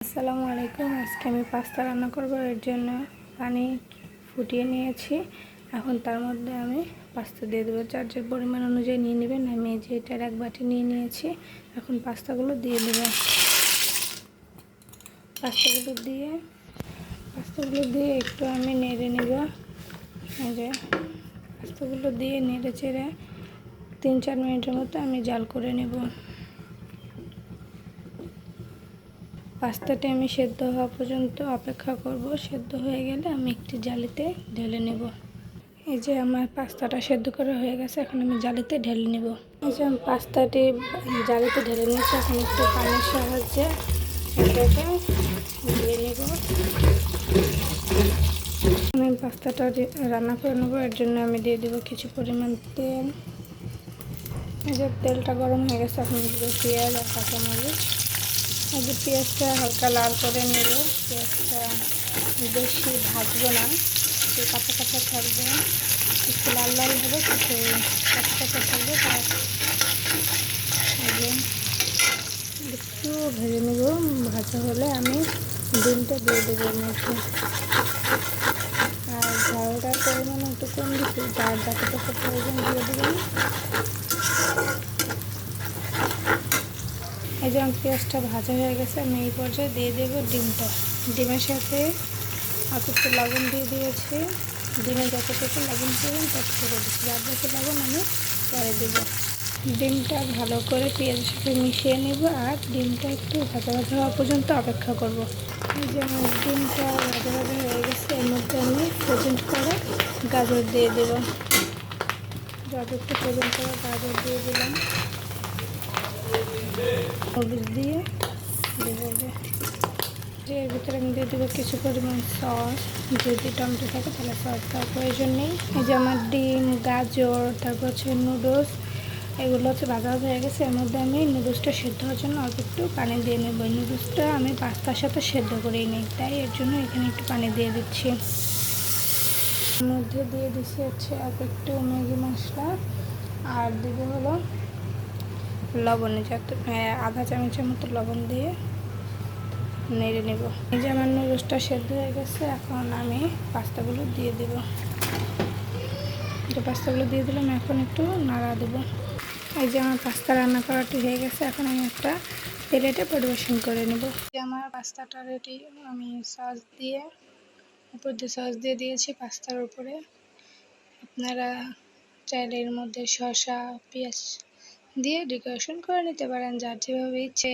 আসসালামু আলাইকুম। আজকে আমি পাস্তা রান্না করব। এর জন্য পানি ফুটিয়ে নিয়েছি। এখন তার মধ্যে আমি পাস্তা দিয়ে দেবো। যার যার পরিমাণ অনুযায়ী নিয়ে নেবেন। আমি এই যে এটার এক বাটি নিয়ে নিয়েছি। এখন পাস্তাগুলো দিয়ে দেবো। পাস্তাগুলো দিয়ে একটু আমি নেড়ে নেব। এই যে পাস্তাগুলো দিয়ে নেড়ে চেড়ে 3-4 মিনিটের মতো আমি জাল করে নেব। পাস্তাটা আমি সেদ্ধ হওয়া পর্যন্ত অপেক্ষা করব। সেদ্ধ হয়ে গেলে আমি একটি জালিতে ঢেলে নেব। এই যে আমার পাস্তাটা সেদ্ধ করা হয়ে গেছে। এখন আমি জালিতে ঢেলে নেব। এই যে আমি পাস্তাটি জালিতে ঢেলে নিয়েছি। এখন একটু পানির সাহায্যে এটাকে দিয়ে নেব। আমি পাস্তাটা রান্না করে নেব। এর জন্য আমি দিয়ে দেবো কিছু পরিমাণ তেল। এই যে তেলটা গরম হয়ে গেছে। এখন দেবো পেঁয়াজ আর কাঁচামরিচ। এই যে পেঁয়াজটা হালকা লাল করে নেব। পেঁয়াজটা বেশি ভাজবো না, একটু কাঁচা কাঁচা থাকবে। একটু লাল লাল হবে, কিছু কাঁচা কাঁচা থাকবে। তার আগে একটু ভেজে নেব। ভাজা হলে আমি ডিমটা দিয়ে দেবো এর মধ্যে। আর ঝালটার পরিমাণ একটু কম দিচ্ছি, যার যতটুকু প্রয়োজন দিয়ে দেবেন। এই যে পেঁয়াজটা ভাজা হয়ে গেছে। আমি এই পর্যায়ে দিয়ে দেবো ডিমটা। ডিমের সাথে একটু লবণ দিয়ে দিয়েছি। ডিমে যতটুকু লবণ দেবেন ততটুকু দিচ্ছি, আর বেশি লবণ আমি পরে দেবো। ডিমটা ভালো করে পেঁয়াজের সাথে মিশিয়ে নেব। আর ডিমটা একটু ভাজা ভাজা হওয়া পর্যন্ত অপেক্ষা করব। এই যে আমার ডিমটা ভাজা ভাজা হয়ে গেছে। এর মধ্যে আমি ফ্রোজেন করে গাজর দিয়ে দেবো। একটু ফ্রোজেন করে গাজর দিয়ে দিলাম। হলুদ দিয়ে দেবো। এর ভিতরে আমি দিয়ে দেবো কিছু পরিমাণ সস। যদি টমেটো থাকে তাহলে সস দেওয়ার প্রয়োজন নেই। এই যে আমার ডিম, গাজর, তারপর হচ্ছে নুডলস, এগুলো হচ্ছে ভাজা ভাজা হয়ে গেছে। এর মধ্যে আমি নুডলসটা সেদ্ধ হওয়ার জন্য অল্প একটু পানি দিয়ে নেব। নুডলসটা আমি পাস্তার সাথে সেদ্ধ করেই নিই, তাই এর জন্য এখানে একটু পানি দিয়ে দিচ্ছি। এর মধ্যে দিয়ে দিচ্ছি হচ্ছে অল্প একটু ম্যাগি মশলা। আর দেবো হলো লবণে, যত আধা চামচের মতো লবণ দিয়ে নেড়ে নেব। এই যে আমার নুডলসটা সেদ্ধ হয়ে গেছে। এখন আমি পাস্তাগুলো দিয়ে দেব। যে পাস্তাগুলো দিয়ে দিলাম, এখন একটু নাড়া দেবো। এই যে আমার পাস্তা রান্না করাটি হয়ে গেছে। এখন আমি একটা প্লেটে পরিবেশন করে নেব। যে আমার পাস্তাটা রেডি। আমি সস দিয়ে উপর দিয়ে সস দিয়ে দিয়েছি পাস্তার উপরে। আপনারা চাইলে এর মধ্যে শসা, পেঁয়াজ দিয়ে ডেকোরেশন করে নিতে পারেন, যার যেভাবে ইচ্ছে।